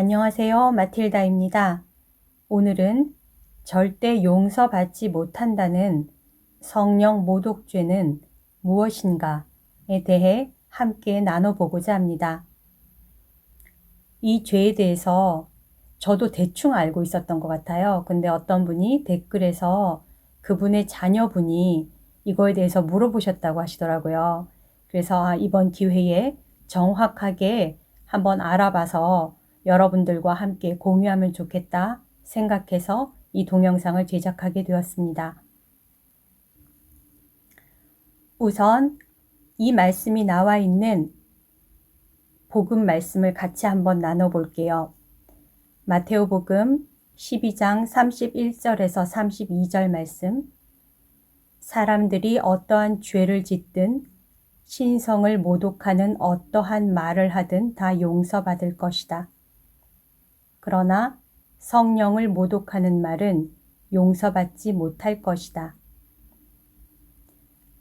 안녕하세요. 마틸다입니다. 오늘은 절대 용서받지 못한다는 성령 모독죄는 무엇인가에 대해 함께 나눠보고자 합니다. 이 죄에 대해서 저도 대충 알고 있었던 것 같아요. 근데 어떤 분이 댓글에서 그분의 자녀분이 이거에 대해서 물어보셨다고 하시더라고요. 그래서 이번 기회에 정확하게 한번 알아봐서 여러분들과 함께 공유하면 좋겠다 생각해서 이 동영상을 제작하게 되었습니다. 우선 이 말씀이 나와 있는 복음 말씀을 같이 한번 나눠볼게요. 마테오복음 12장 31절에서 32절 말씀. 사람들이 어떠한 죄를 짓든 신성을 모독하는 어떠한 말을 하든 다 용서받을 것이다. 그러나 성령을 모독하는 말은 용서받지 못할 것이다.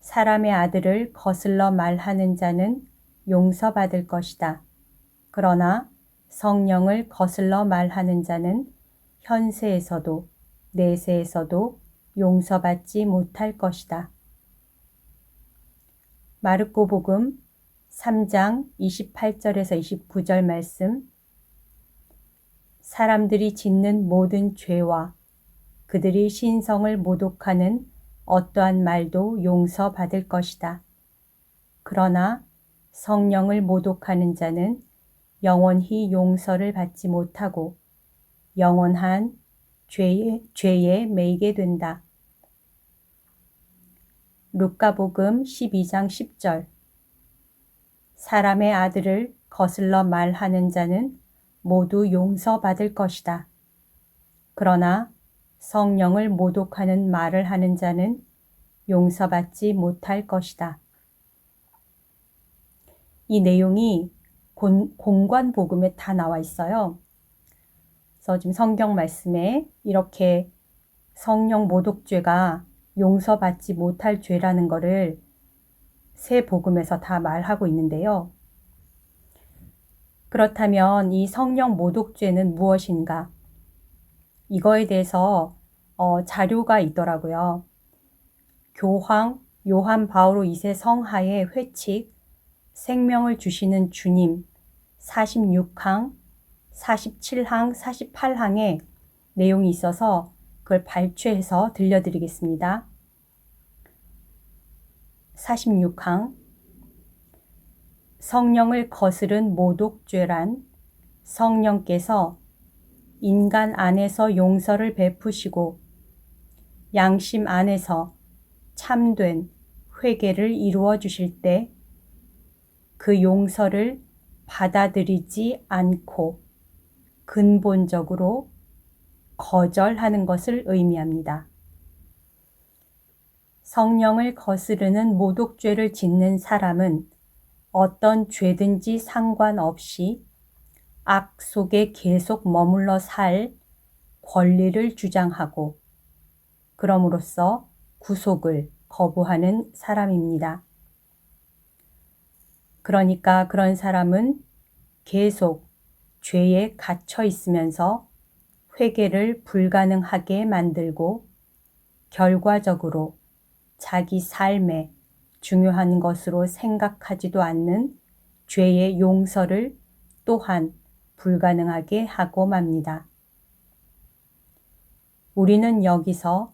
사람의 아들을 거슬러 말하는 자는 용서받을 것이다. 그러나 성령을 거슬러 말하는 자는 현세에서도 내세에서도 용서받지 못할 것이다. 마르코복음 3장 28절에서 29절 말씀. 사람들이 짓는 모든 죄와 그들이 신성을 모독하는 어떠한 말도 용서받을 것이다. 그러나 성령을 모독하는 자는 영원히 용서를 받지 못하고 영원한 죄에 매이게 된다. 루카복음 12장 10절. 사람의 아들을 거슬러 말하는 자는 모두 용서받을 것이다. 그러나 성령을 모독하는 말을 하는 자는 용서받지 못할 것이다. 이 내용이 공관복음에 다 나와 있어요. 그래서 지금 성경 말씀에 이렇게 성령 모독죄가 용서받지 못할 죄라는 것을 세 복음에서 다 말하고 있는데요. 그렇다면 이 성령 모독죄는 무엇인가? 이거에 대해서 자료가 있더라고요. 교황 요한 바오로 2세 성하의 회칙 생명을 주시는 주님 46항, 47항, 48항에 내용이 있어서 그걸 발췌해서 들려드리겠습니다. 46항. 성령을 거스른 모독죄란 성령께서 인간 안에서 용서를 베푸시고 양심 안에서 참된 회개를 이루어 주실 때 그 용서를 받아들이지 않고 근본적으로 거절하는 것을 의미합니다. 성령을 거스르는 모독죄를 짓는 사람은 어떤 죄든지 상관없이 악 속에 계속 머물러 살 권리를 주장하고 그럼으로써 구속을 거부하는 사람입니다. 그러니까 그런 사람은 계속 죄에 갇혀 있으면서 회개를 불가능하게 만들고 결과적으로 자기 삶에 중요한 것으로 생각하지도 않는 죄의 용서를 또한 불가능하게 하고 맙니다. 우리는 여기서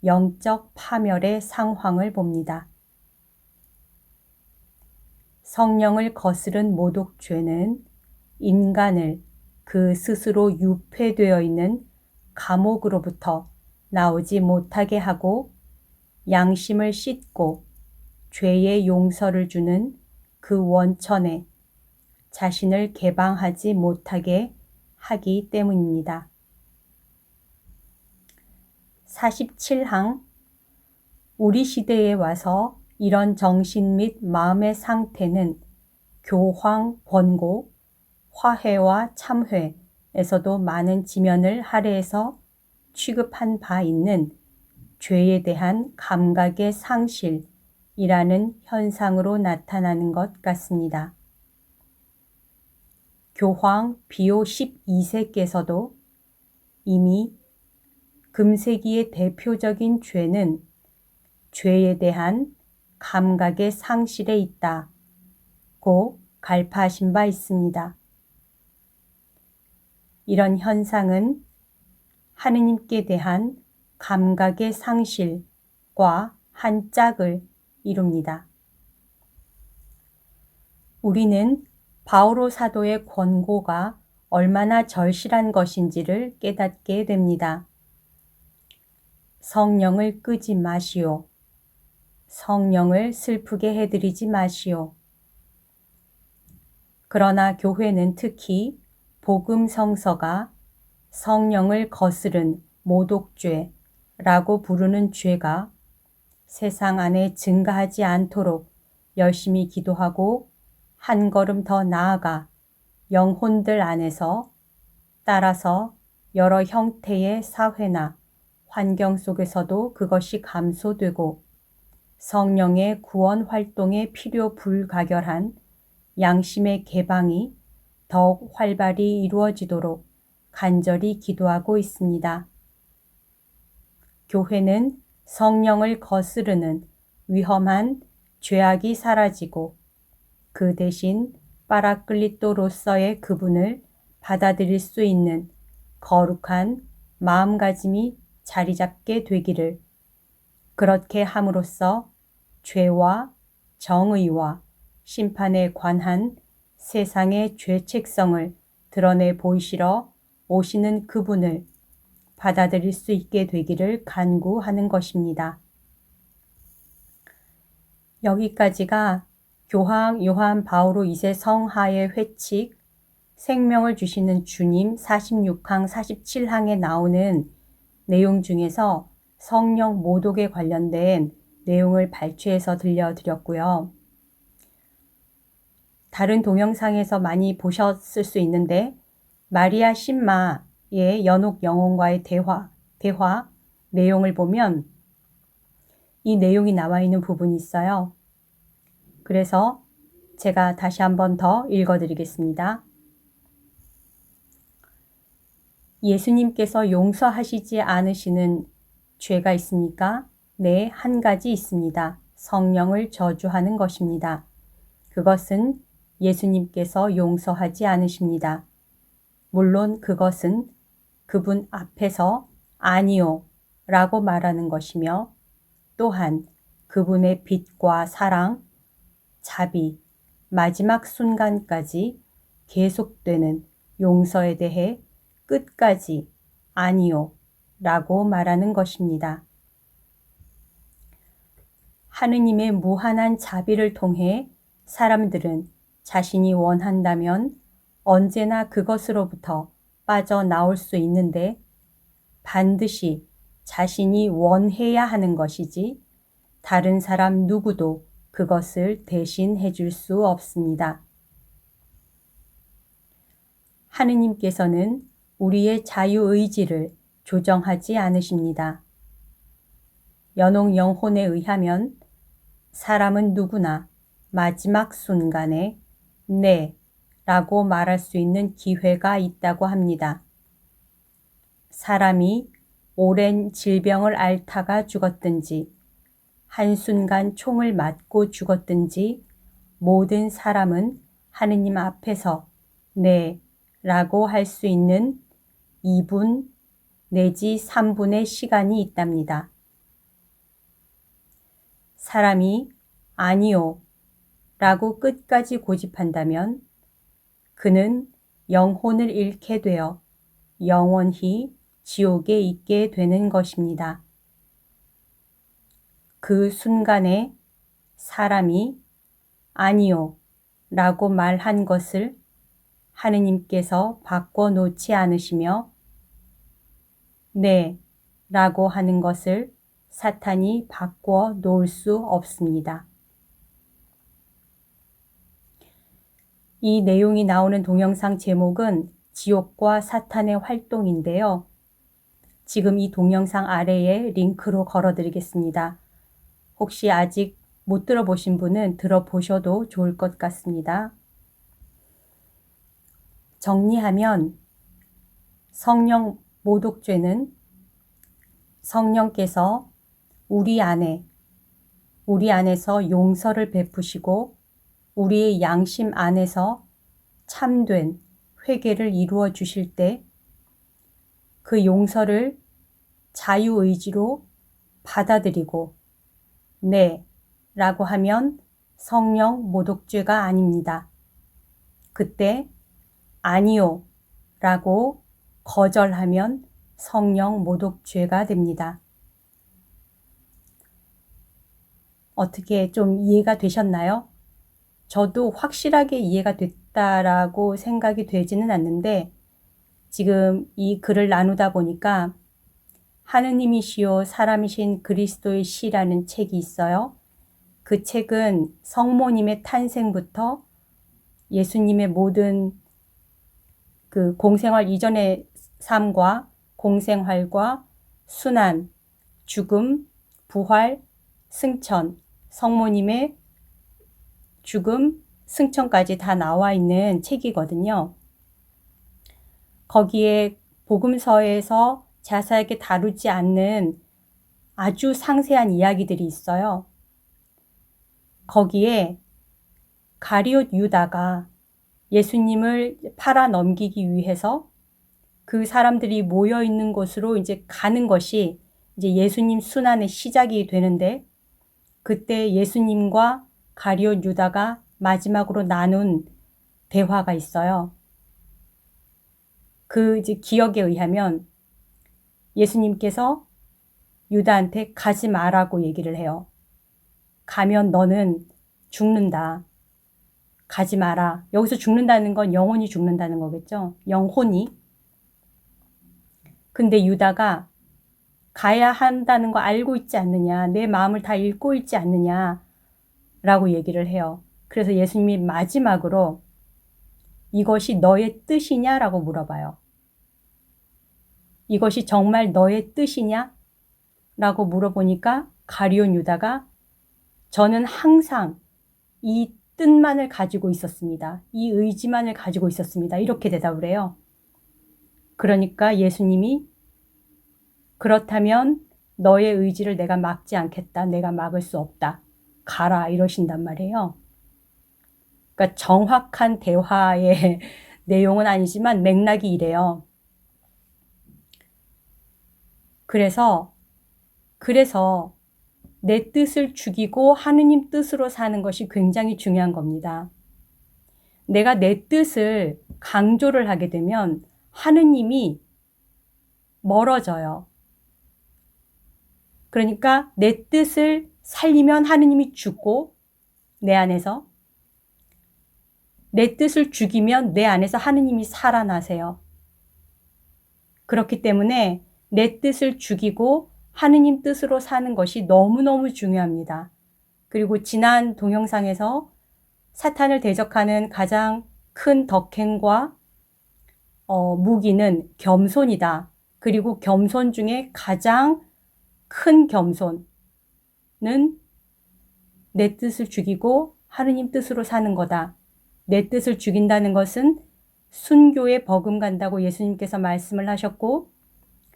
영적 파멸의 상황을 봅니다. 성령을 거스른 모독죄는 인간을 그 스스로 유폐되어 있는 감옥으로부터 나오지 못하게 하고 양심을 씻고 죄의 용서를 주는 그 원천에 자신을 개방하지 못하게 하기 때문입니다. 47항. 우리 시대에 와서 이런 정신 및 마음의 상태는 교황 권고, 화해와 참회에서도 많은 지면을 할애해서 취급한 바 있는 죄에 대한 감각의 상실이라는 현상으로 나타나는 것 같습니다. 교황 비오 12세께서도 이미 금세기의 대표적인 죄는 죄에 대한 감각의 상실에 있다고 갈파하신 바 있습니다. 이런 현상은 하느님께 대한 감각의 상실과 한 짝을 이룹니다. 우리는 바오로 사도의 권고가 얼마나 절실한 것인지를 깨닫게 됩니다. 성령을 끄지 마시오. 성령을 슬프게 해드리지 마시오. 그러나 교회는 특히 복음 성서가 성령을 거스른 모독죄라고 부르는 죄가 세상 안에 증가하지 않도록 열심히 기도하고 한 걸음 더 나아가 영혼들 안에서 따라서 여러 형태의 사회나 환경 속에서도 그것이 감소되고 성령의 구원 활동에 필요 불가결한 양심의 개방이 더욱 활발히 이루어지도록 간절히 기도하고 있습니다. 교회는 성령을 거스르는 위험한 죄악이 사라지고 그 대신 파라클리토로서의 그분을 받아들일 수 있는 거룩한 마음가짐이 자리 잡게 되기를, 그렇게 함으로써 죄와 정의와 심판에 관한 세상의 죄책성을 드러내 보이시러 오시는 그분을 받아들일 수 있게 되기를 간구하는 것입니다. 여기까지가 교황 요한 바오로 2세 성하의 회칙, 생명을 주시는 주님 46항, 47항에 나오는 내용 중에서 성령 모독에 관련된 내용을 발췌해서 들려드렸고요. 다른 동영상에서 많이 보셨을 수 있는데 마리아 신마의 연옥 영혼과의 대화 내용을 보면 이 내용이 나와 있는 부분이 있어요. 그래서 제가 다시 한번 더 읽어드리겠습니다. 예수님께서 용서하시지 않으시는 죄가 있습니까? 네, 한 가지 있습니다. 성령을 저주하는 것입니다. 그것은 예수님께서 용서하지 않으십니다. 물론 그것은 그분 앞에서 아니요 라고 말하는 것이며 또한 그분의 빛과 사랑, 자비, 마지막 순간까지 계속되는 용서에 대해 끝까지 아니요 라고 말하는 것입니다. 하느님의 무한한 자비를 통해 사람들은 자신이 원한다면 언제나 그것으로부터 빠져나올 수 있는데 반드시 자신이 원해야 하는 것이지 다른 사람 누구도 그것을 대신해 줄 수 없습니다. 하느님께서는 우리의 자유의지를 조정하지 않으십니다. 연옥 영혼에 의하면 사람은 누구나 마지막 순간에 네 라고 말할 수 있는 기회가 있다고 합니다. 사람이 오랜 질병을 앓다가 죽었든지 한순간 총을 맞고 죽었든지 모든 사람은 하느님 앞에서 네 라고 할 수 있는 2분 내지 3분의 시간이 있답니다. 사람이 아니요 라고 끝까지 고집한다면 그는 영혼을 잃게 되어 영원히 지옥에 있게 되는 것입니다. 그 순간에 사람이 아니요 라고 말한 것을 하느님께서 바꿔놓지 않으시며 네 라고 하는 것을 사탄이 바꿔 놓을 수 없습니다. 이 내용이 나오는 동영상 제목은 지옥과 사탄의 활동인데요. 지금 이 동영상 아래에 링크로 걸어드리겠습니다. 혹시 아직 못 들어보신 분은 들어보셔도 좋을 것 같습니다. 정리하면 성령 모독죄는 성령께서 우리 안에서 용서를 베푸시고 우리의 양심 안에서 참된 회개를 이루어 주실 때 그 용서를 자유의지로 받아들이고 네 라고 하면 성령 모독죄가 아닙니다. 그때 아니요 라고 거절하면 성령 모독죄가 됩니다. 어떻게 좀 이해가 되셨나요? 저도 확실하게 이해가 됐다라고 생각이 되지는 않는데 지금 이 글을 나누다 보니까 하느님이시요 사람이신 그리스도의 시라는 책이 있어요. 그 책은 성모님의 탄생부터 예수님의 모든 그 공생활 이전의 삶과 공생활과 순환, 죽음, 부활, 승천, 성모님의 죽음, 승천까지 다 나와 있는 책이거든요. 거기에 복음서에서 자세하게 다루지 않는 아주 상세한 이야기들이 있어요. 거기에 가룟 유다가 예수님을 팔아 넘기기 위해서 그 사람들이 모여 있는 곳으로 이제 가는 것이 이제 예수님 순환의 시작이 되는데 그때 예수님과 가룟 유다가 마지막으로 나눈 대화가 있어요. 그 이제 기억에 의하면 예수님께서 유다한테 가지 마라고 얘기를 해요. 가면 너는 죽는다. 가지 마라. 여기서 죽는다는 건 영혼이 죽는다는 거겠죠. 영혼이. 근데 유다가 가야 한다는 거 알고 있지 않느냐. 내 마음을 다 읽고 있지 않느냐. 라고 얘기를 해요. 그래서 예수님이 마지막으로 이것이 너의 뜻이냐? 라고 물어봐요. 이것이 정말 너의 뜻이냐? 라고 물어보니까 가룟 유다가 저는 항상 이 뜻만을 가지고 있었습니다. 이 의지만을 가지고 있었습니다. 이렇게 대답을 해요. 그러니까 예수님이 그렇다면 너의 의지를 내가 막지 않겠다. 내가 막을 수 없다. 가라 이러신단 말이에요. 그러니까 정확한 대화의 내용은 아니지만 맥락이 이래요. 그래서 내 뜻을 죽이고 하느님 뜻으로 사는 것이 굉장히 중요한 겁니다. 내가 내 뜻을 강조를 하게 되면 하느님이 멀어져요. 그러니까 내 뜻을 살리면 하느님이 죽고 내 안에서 내 뜻을 죽이면 내 안에서 하느님이 살아나세요. 그렇기 때문에 내 뜻을 죽이고 하느님 뜻으로 사는 것이 너무너무 중요합니다. 그리고 지난 동영상에서 사탄을 대적하는 가장 큰 덕행과 무기는 겸손이다. 그리고 겸손 중에 가장 큰 겸손은 내 뜻을 죽이고 하느님 뜻으로 사는 거다. 내 뜻을 죽인다는 것은 순교에 버금간다고 예수님께서 말씀을 하셨고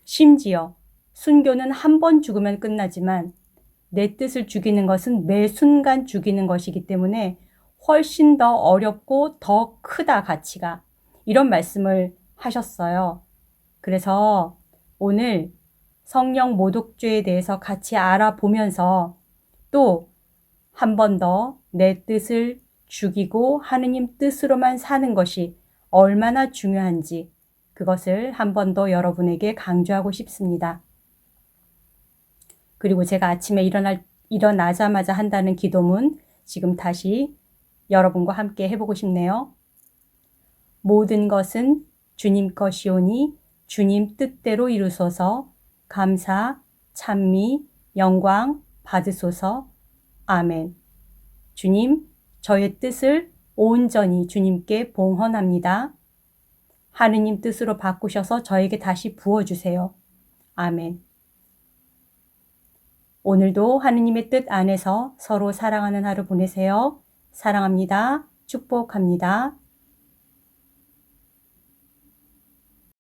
심지어 순교는 한 번 죽으면 끝나지만 내 뜻을 죽이는 것은 매 순간 죽이는 것이기 때문에 훨씬 더 어렵고 더 크다 가치가 이런 말씀을 하셨어요. 그래서 오늘 성령 모독죄에 대해서 같이 알아보면서 또 한 번 더 내 뜻을 죽이고 하느님 뜻으로만 사는 것이 얼마나 중요한지 그것을 한 번 더 여러분에게 강조하고 싶습니다. 그리고 제가 아침에 일어나자마자 한다는 기도문 지금 다시 여러분과 함께 해보고 싶네요. 모든 것은 주님 것이오니 주님 뜻대로 이루소서 감사, 찬미, 영광 받으소서. 아멘. 주님, 저의 뜻을 온전히 주님께 봉헌합니다. 하느님 뜻으로 바꾸셔서 저에게 다시 부어주세요. 아멘. 오늘도 하느님의 뜻 안에서 서로 사랑하는 하루 보내세요. 사랑합니다. 축복합니다.